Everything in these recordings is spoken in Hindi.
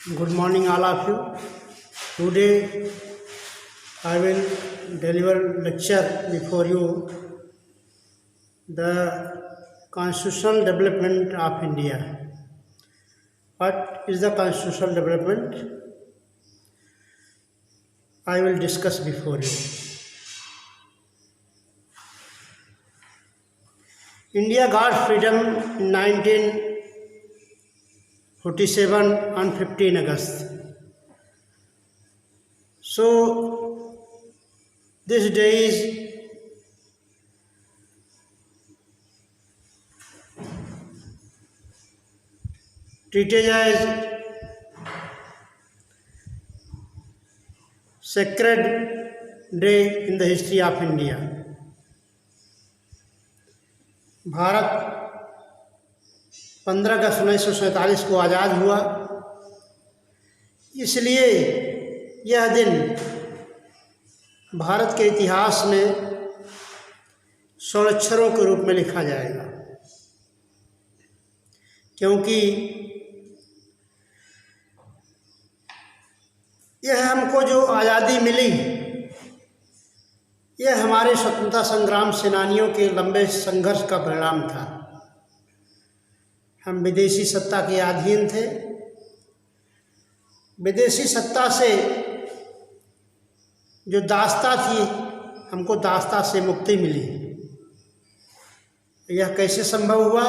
Good morning, all of you. Today, I will deliver lecture before you the constitutional development of India. What is the constitutional development? I will discuss before you. India got freedom in 1947 on 15 August. So, this day is treated as sacred day in the history of India. Bharat 15 अगस्त 1947 को आज़ाद हुआ, इसलिए यह दिन भारत के इतिहास में स्वर्णाक्षरों के रूप में लिखा जाएगा, क्योंकि यह हमको जो आज़ादी मिली, यह हमारे स्वतंत्रता संग्राम सेनानियों के लंबे संघर्ष का परिणाम था। हम विदेशी सत्ता के अधीन थे। विदेशी सत्ता से जो दास्ता थी, हमको दास्ता से मुक्ति मिली। यह कैसे संभव हुआ?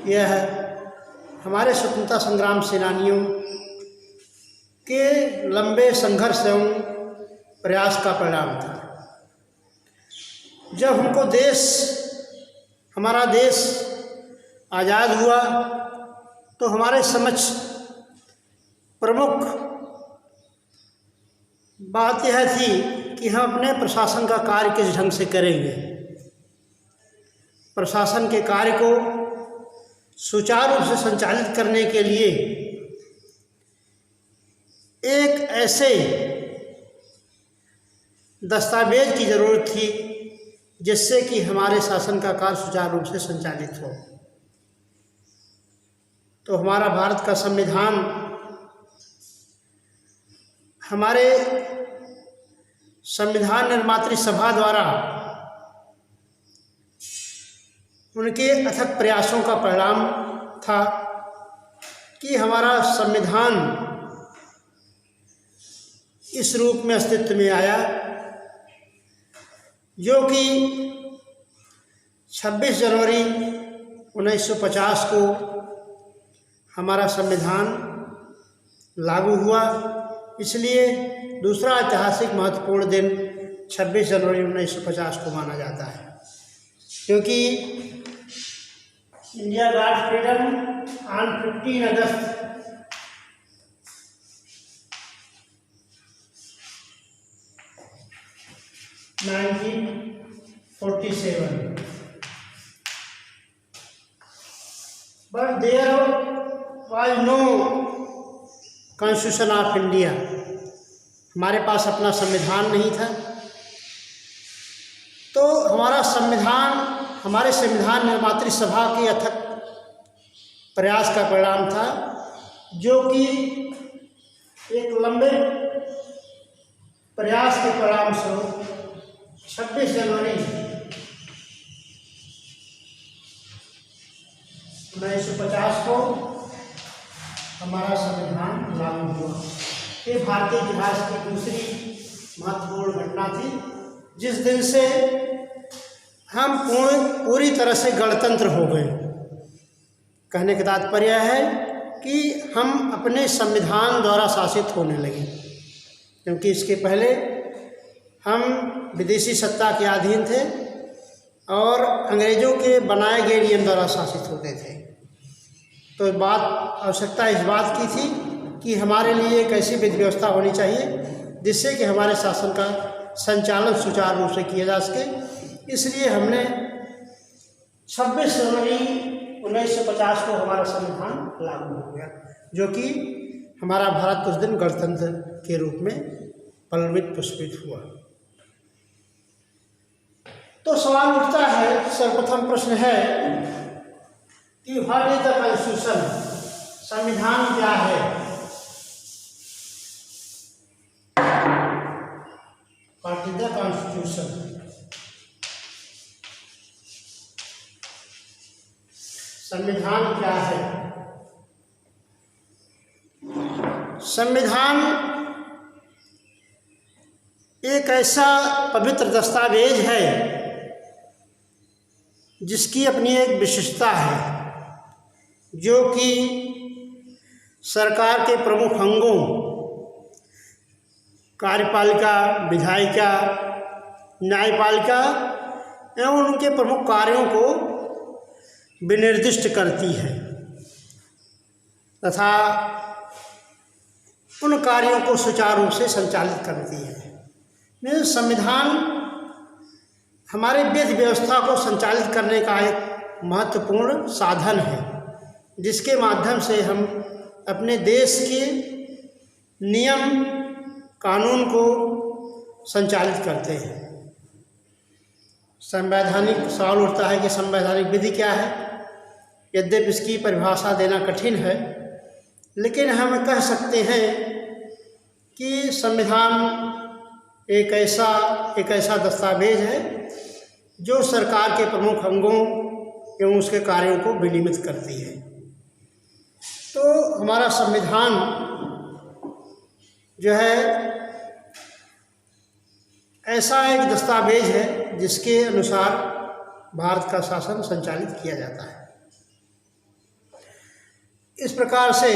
यह हमारे स्वतंत्रता संग्राम सेनानियों के लंबे संघर्ष एवं प्रयास का परिणाम था। जब हमको हमारा देश आज़ाद हुआ, तो हमारे समक्ष प्रमुख बात यह थी कि हम अपने प्रशासन का कार्य किस ढंग से करेंगे। प्रशासन के कार्य को सुचारू रूप से संचालित करने के लिए एक ऐसे दस्तावेज की ज़रूरत थी जिससे कि हमारे शासन का कार्य सुचारू रूप से संचालित हो। तो हमारा भारत का संविधान हमारे संविधान निर्मात्री सभा द्वारा उनके अथक प्रयासों का परिणाम था कि हमारा संविधान इस रूप में अस्तित्व में आया, जो कि 26 जनवरी 1950 को हमारा संविधान लागू हुआ। इसलिए दूसरा ऐतिहासिक महत्वपूर्ण दिन 26 जनवरी 1950 को माना जाता है, क्योंकि India got freedom on 15 August 1947. But there was no Constitution of India. हमारे पास अपना संविधान नहीं था। तो हमारे संविधान निर्मात्री सभा के अथक प्रयास का परिणाम था, जो कि एक लंबे प्रयास के परिणाम स्वरूप 26 जनवरी 1950 को हमारा संविधान लागू हुआ। ये भारतीय इतिहास की दूसरी महत्वपूर्ण घटना थी, जिस दिन से हम पूरी तरह से गणतंत्र हो गए। कहने का तात्पर्य है कि हम अपने संविधान द्वारा शासित होने लगे, क्योंकि इसके पहले हम विदेशी सत्ता के अधीन थे और अंग्रेज़ों के बनाए गए नियम द्वारा शासित होते थे। तो आवश्यकता इस बात की थी कि हमारे लिए एक ऐसी विधि व्यवस्था होनी चाहिए जिससे कि हमारे शासन का संचालन सुचारू रूप से किया जा सके। इसलिए हमने 26 जनवरी 1950 को हमारा संविधान लागू हो गया, जो कि हमारा भारत उस दिन गणतंत्र के रूप में पल्लवित पुष्पित हुआ। तो सवाल उठता है, सर्वप्रथम प्रश्न है कि व्हाट इज द कॉन्स्टिट्यूशन, संविधान क्या है। कॉन्स्टिट्यूशन। संविधान क्या है? संविधान एक ऐसा पवित्र दस्तावेज है जिसकी अपनी एक विशेषता है, जो कि सरकार के प्रमुख अंगों कार्यपालिका, विधायिका, न्यायपालिका एवं उनके प्रमुख कार्यों को विनिर्दिष्ट करती है तथा उन कार्यों को सुचारू रूप से संचालित करती है। संविधान हमारे विधि व्यवस्था को संचालित करने का एक महत्वपूर्ण साधन है, जिसके माध्यम से हम अपने देश के नियम कानून को संचालित करते हैं। संवैधानिक सवाल उठता है कि संवैधानिक विधि क्या है। यद्यपि इसकी परिभाषा देना कठिन है, लेकिन हम कह सकते हैं कि संविधान एक ऐसा दस्तावेज है जो सरकार के प्रमुख अंगों एवं उसके कार्यों को विनियमित करती है। तो हमारा संविधान जो है ऐसा एक दस्तावेज है जिसके अनुसार भारत का शासन संचालित किया जाता है। इस प्रकार से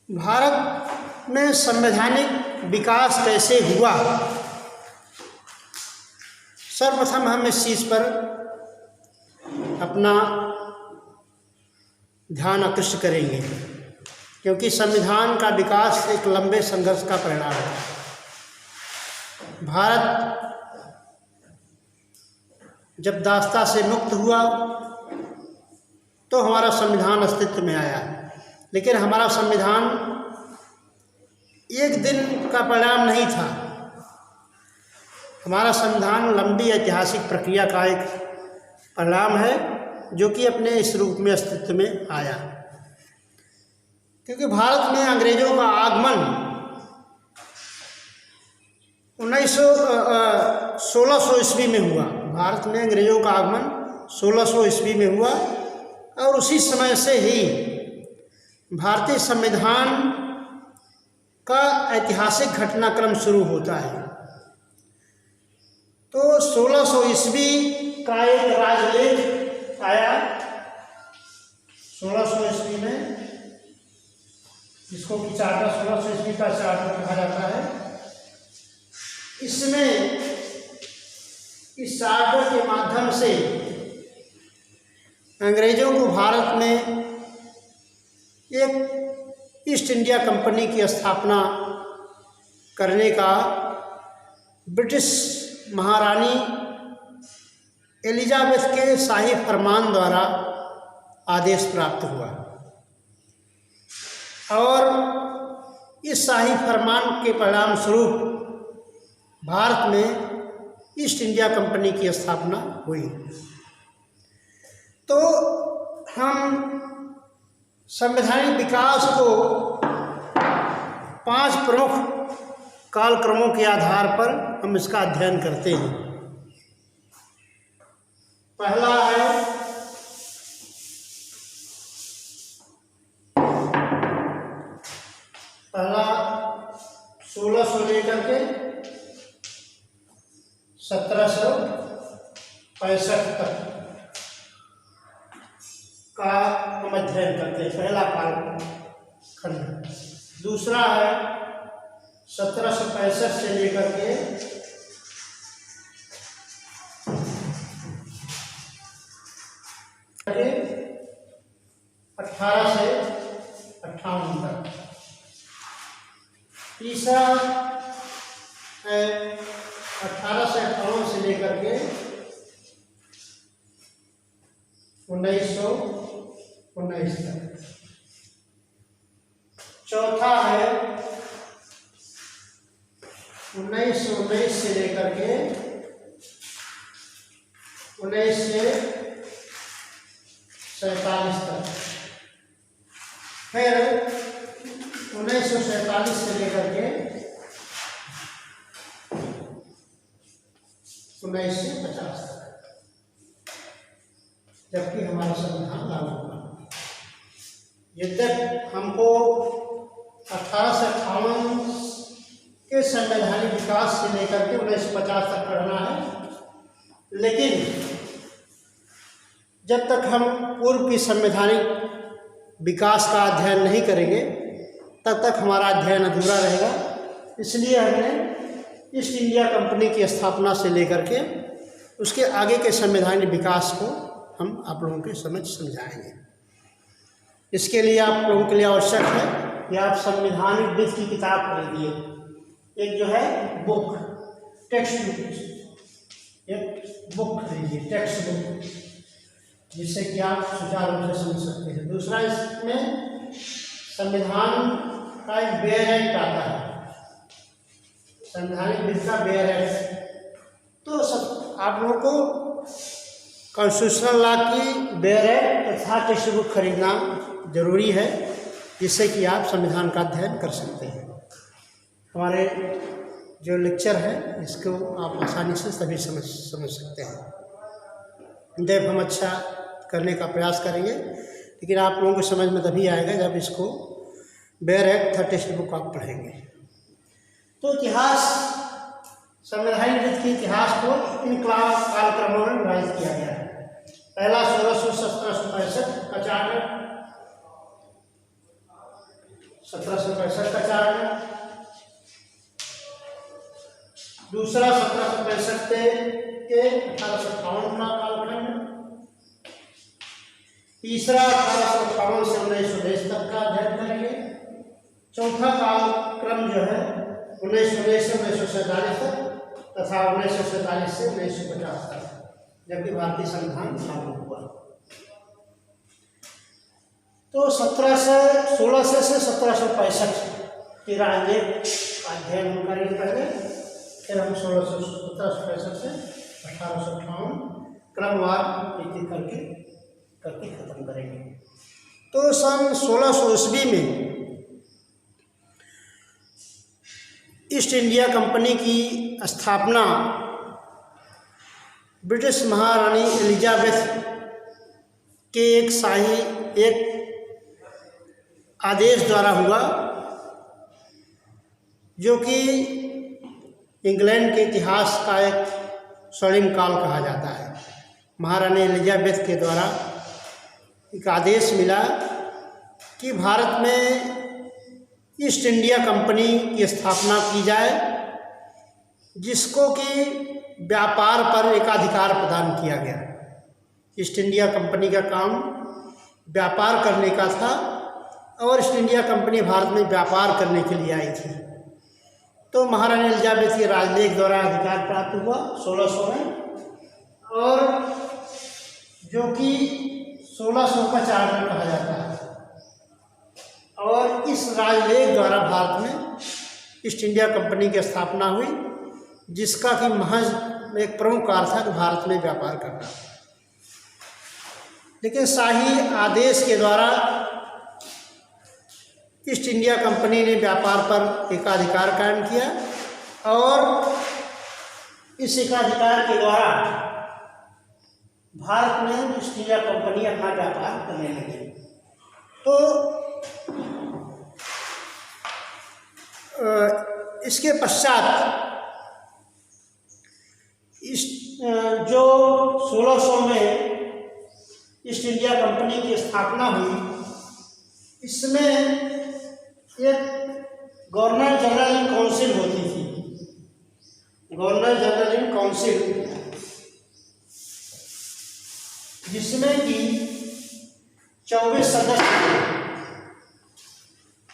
भारत में संवैधानिक विकास कैसे हुआ, सर्वप्रथम हम इस चीज़ पर अपना ध्यान आकृष्ट करेंगे, क्योंकि संविधान का विकास एक लंबे संघर्ष का परिणाम है। भारत जब दासता से मुक्त हुआ तो हमारा संविधान अस्तित्व में आया, लेकिन हमारा संविधान एक दिन का परिणाम नहीं था। हमारा संविधान लंबी ऐतिहासिक प्रक्रिया का एक परिणाम है, जो कि अपने इस रूप में अस्तित्व में आया। क्योंकि भारत में अंग्रेजों का आगमन 1600 ईस्वी में हुआ। भारत में अंग्रेजों का आगमन 1600 ईस्वी में हुआ और उसी समय से ही भारतीय संविधान का ऐतिहासिक घटनाक्रम शुरू होता है। तो 1600 ईस्वी का एक राजलेख आया 1600 ईस्वी में, जिसको कि चार्टर 1600 ईस्वी का चार्टर कहा जाता है। इसमें इस चार्टर के माध्यम से अंग्रेजों को भारत में एक ईस्ट इंडिया कंपनी की स्थापना करने का ब्रिटिश महारानी एलिजाबेथ के शाही फरमान द्वारा आदेश प्राप्त हुआ और इस शाही फरमान के परिणाम स्वरूप भारत में ईस्ट इंडिया कंपनी की स्थापना हुई। तो हम संवैधानिक विकास को 5 प्रमुख कालक्रमों के आधार पर हम इसका अध्ययन करते हैं। पहला है पहला 1600 लेकर के 1765 तक का हम अध्ययन करते हैं, पहला कालखंड। दूसरा है 1765 से लेकर के 18 से 58 तक। तीसरा है 18 से 58 से लेकर के 1919 तक। चौथा है 1919 से लेकर के 1947 तक। फिर 1947 से लेकर के 1950 तक, जबकि हमारा संविधान लागू हुआ। यद्यपि हमको 1858 के संवैधानिक विकास से लेकर के 1950 तक पढ़ना है, लेकिन जब तक हम पूर्व की संवैधानिक विकास का अध्ययन नहीं करेंगे तब तक हमारा अध्ययन अधूरा रहेगा। इसलिए हमने ईस्ट इंडिया कंपनी की स्थापना से लेकर के उसके आगे के संवैधानिक विकास को हम आप लोगों के समझाएंगे। इसके लिए आप लोगों के लिए आवश्यक है कि आप संवैधानिक विधि की किताब खरीदिए। एक जो है बुक, टेक्स्ट बुक, एक बुक खरीदिए, टेक्स्ट बुक, जिससे कि आप सुचारू रूप से समझ सकते हैं। दूसरा, इसमें संविधान का एक बेयर एक्ट आता है, संवैधानिक विधि का बेयर एक्ट। तो सब आप लोगों को कॉन्स्टिट्यूशनल लॉ की बेयर एक्ट तथा टेक्स्ट बुक खरीदना जरूरी है, जिससे कि आप संविधान का अध्ययन कर सकते हैं। हमारे जो लेक्चर है इसको आप आसानी से सभी समझ सकते हैं। जब हम अच्छा करने का प्रयास करेंगे, लेकिन आप लोगों को समझ में तभी आएगा जब इसको बेयर एक्ट तथा टेक्स्ट बुक आप पढ़ेंगे। तो इतिहास, संवैधानिक विधि के इतिहास को इन कालक्रमों में विभाजित किया गया है। पहला 1765 का चार्टर, 1765 का चार्टर। दूसरा 1765 से 1858 का कालखंड। तीसरा 1858 से 1919 तक का अध्ययन करेंगे। चौथा कालक्रम जो है 1919 से 1947 तक तथा 1947 से 1950 तक, जबकि भारतीय संविधान लागू हुआ। तो 1600 से 1765 की राजनीति का अध्ययन हम करेंगे पहले, फिर हम 1765 से 1858 क्रमवार एक एक करके खत्म करेंगे। तो सन 1600 ईस्वी में ईस्ट इंडिया कंपनी की स्थापना ब्रिटिश महारानी एलिजाबेथ के एक आदेश द्वारा हुआ, जो कि इंग्लैंड के इतिहास का एक स्वर्णिम काल कहा जाता है। महारानी एलिजाबेथ के द्वारा एक आदेश मिला कि भारत में ईस्ट इंडिया कंपनी की स्थापना की जाए, जिसको कि व्यापार पर एकाधिकार प्रदान किया गया। ईस्ट इंडिया कंपनी का काम व्यापार करने का था और ईस्ट इंडिया कंपनी भारत में व्यापार करने के लिए आई थी। तो महारानी एलिजाबेथ के राजलेख द्वारा अधिकार प्राप्त हुआ 1600 में, और जो कि 1600 का चार्टर कहा जाता है। और इस राजलेख द्वारा भारत में ईस्ट इंडिया कंपनी की स्थापना हुई, जिसका कि महज एक प्रमुख कार्य था कि भारत में व्यापार करना। लेकिन शाही आदेश के द्वारा ईस्ट इंडिया कंपनी ने व्यापार पर एकाधिकार कायम किया, और इस एकाधिकार के द्वारा भारत में ईस्ट इंडिया कंपनी अपना व्यापार करने लगी। तो इसके पश्चात जो 1600 में ईस्ट इंडिया कंपनी की स्थापना हुई, इसमें एक गवर्नर जनरल इन काउंसिल होती थी। गवर्नर जनरल इन काउंसिल, जिसमें कि 24 सदस्य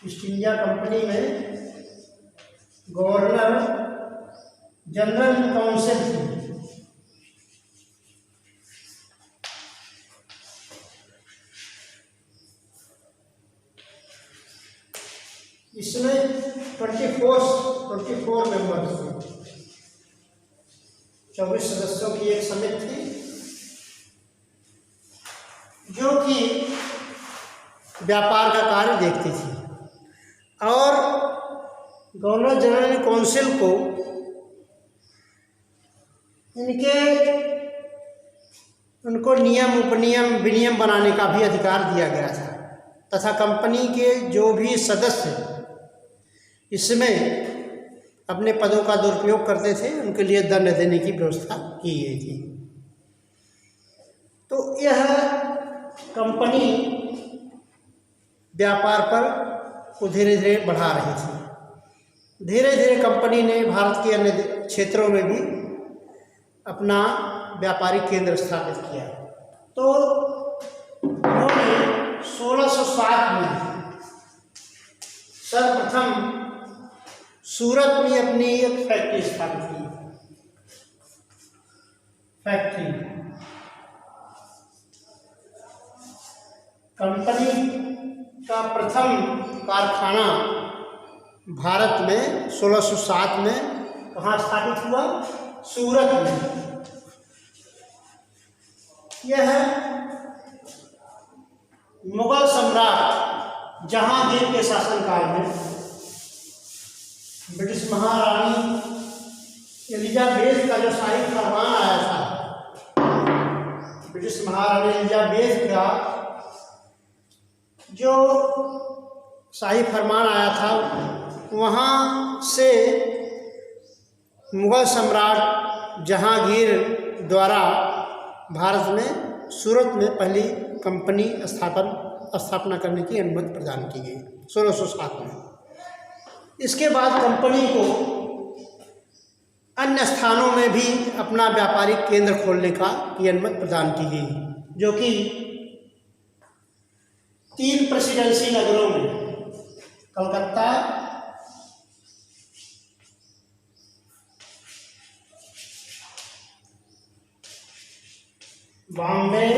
ईस्ट इंडिया कंपनी में गवर्नर जनरल इन काउंसिल थी। इसमें 24 मेंबर्स थे, 24 सदस्यों की एक समिति थी, जो कि व्यापार का कार्य देखती थी। और गवर्नर जनरल काउंसिल को उनको नियम उपनियम विनियम बनाने का भी अधिकार दिया गया था तथा कंपनी के जो भी सदस्य इसमें अपने पदों का दुरुपयोग करते थे उनके लिए दंड देने की व्यवस्था की गई थी। तो यह कंपनी व्यापार पर को धीरे धीरे बढ़ा रही थी। धीरे धीरे कंपनी ने भारत के अन्य क्षेत्रों में भी अपना व्यापारिक केंद्र स्थापित किया। तो उन्होंने 1607 में सर्वप्रथम सूरत में अपनी एक फैक्ट्री स्थापित की। कंपनी का प्रथम कारखाना भारत में 1607 में कहाँ स्थापित हुआ? सूरत में। यह मुगल सम्राट जहांगीर के शासनकाल में ब्रिटिश महारानी एलिजाबेथ का जो शाही फरमान आया था, ब्रिटिश महारानी एलिजाबेथ का जो शाही फरमान आया था, वहाँ से मुगल सम्राट जहांगीर द्वारा भारत में सूरत में पहली कंपनी स्थापना करने की अनुमति प्रदान की गई 1607 में। इसके बाद कंपनी को अन्य स्थानों में भी अपना व्यापारिक केंद्र खोलने की अनुमति प्रदान की गई, जो कि 3 प्रेसिडेंसी नगरों में कलकत्ता, बॉम्बे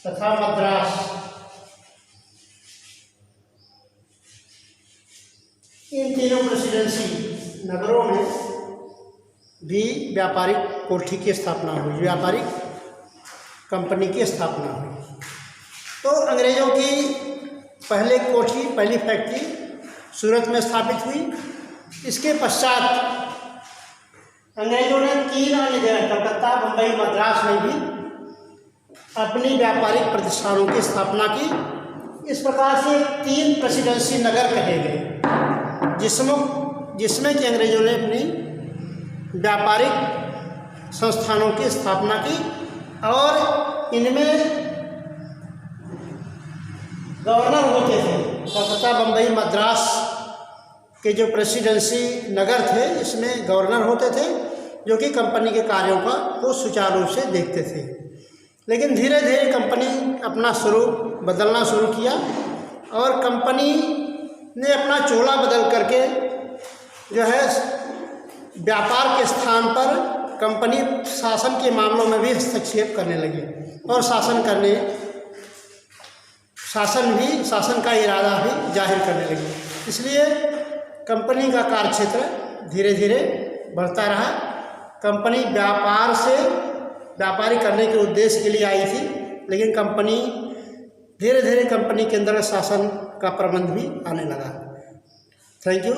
तथा मद्रास, इन तीनों प्रेसिडेंसी नगरों में भी व्यापारिक कोठी की स्थापना हुई, व्यापारिक कंपनी की स्थापना हुई। तो अंग्रेज़ों की पहली फैक्ट्री सूरत में स्थापित हुई। इसके पश्चात अंग्रेज़ों ने 3 अन्य जगह कलकत्ता, मुंबई, मद्रास में भी अपनी व्यापारिक प्रतिष्ठानों की स्थापना की। इस प्रकार से 3 प्रेसिडेंसी नगर कहे गए, जिसमें कि अंग्रेज़ों ने अपनी व्यापारिक संस्थानों की स्थापना की और इनमें गवर्नर होते थे। कलकत्ता, बम्बई, मद्रास के जो प्रेसिडेंसी नगर थे, इसमें गवर्नर होते थे जो कि कंपनी के कार्यों को सुचारू रूप से देखते थे। लेकिन धीरे धीरे कंपनी अपना स्वरूप बदलना शुरू किया और कंपनी ने अपना चोला बदल करके जो है व्यापार के स्थान पर कंपनी शासन के मामलों में भी हस्तक्षेप करने लगी और शासन का इरादा भी जाहिर करने लगी। इसलिए कंपनी का कार्यक्षेत्र धीरे धीरे बढ़ता रहा। कंपनी व्यापारी करने के उद्देश्य के लिए आई थी, लेकिन धीरे धीरे कंपनी के अंदर शासन का प्रबंध भी आने लगा। Thank you.